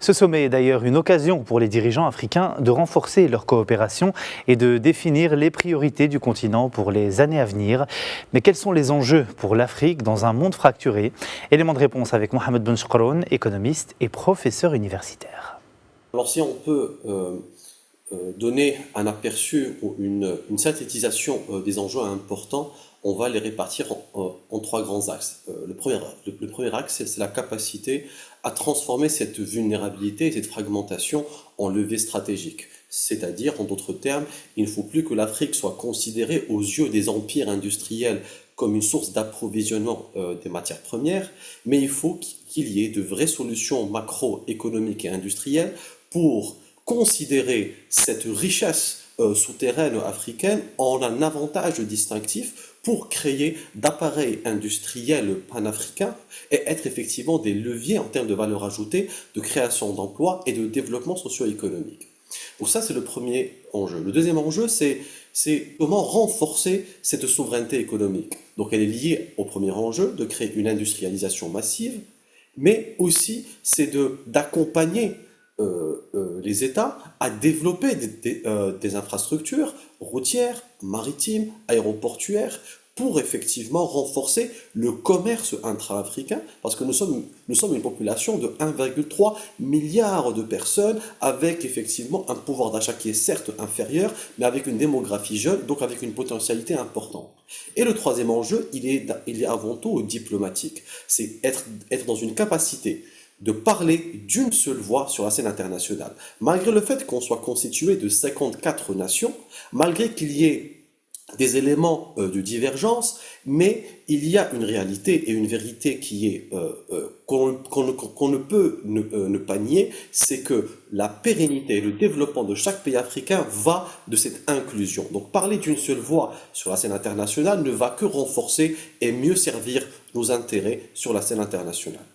Ce sommet est d'ailleurs une occasion pour les dirigeants africains de renforcer leur coopération et de définir les priorités du continent pour les années à venir. Mais quels sont les enjeux pour l'Afrique dans un monde fracturé? Élément de réponse avec Mohamed Benchkroun, économiste et professeur universitaire. Alors si on peut donner un aperçu ou une synthétisation des enjeux importants, on va les répartir en trois grands axes. Le premier axe, c'est la capacité à transformer cette vulnérabilité, cette fragmentation en levier stratégique. C'est-à-dire, en d'autres termes, il ne faut plus que l'Afrique soit considérée aux yeux des empires industriels comme une source d'approvisionnement des matières premières, mais il faut qu'il y ait de vraies solutions macroéconomiques et industrielles pour considérer cette richesse souterraine africaine en un avantage distinctif pour créer d'appareils industriels panafricains et être effectivement des leviers en termes de valeur ajoutée, de création d'emplois et de développement socio-économique. Donc ça, c'est le premier enjeu. Le deuxième enjeu, c'est comment renforcer cette souveraineté économique. Donc elle est liée au premier enjeu, de créer une industrialisation massive, mais aussi c'est d'accompagner les États à développer des infrastructures routières, maritimes, aéroportuaires, pour effectivement renforcer le commerce intra-africain, parce que nous sommes une population de 1,3 milliard de personnes, avec effectivement un pouvoir d'achat qui est certes inférieur, mais avec une démographie jeune, donc avec une potentialité importante. Et le troisième enjeu, il est avant tout diplomatique. C'est être dans une capacité de parler d'une seule voix sur la scène internationale. Malgré le fait qu'on soit constitué de 54 nations, malgré qu'il y ait des éléments de divergence, mais il y a une réalité et une vérité qui est qu'on ne peut ne pas nier, c'est que la pérennité et le développement de chaque pays africain va de cette inclusion. Donc parler d'une seule voix sur la scène internationale ne va que renforcer et mieux servir nos intérêts sur la scène internationale.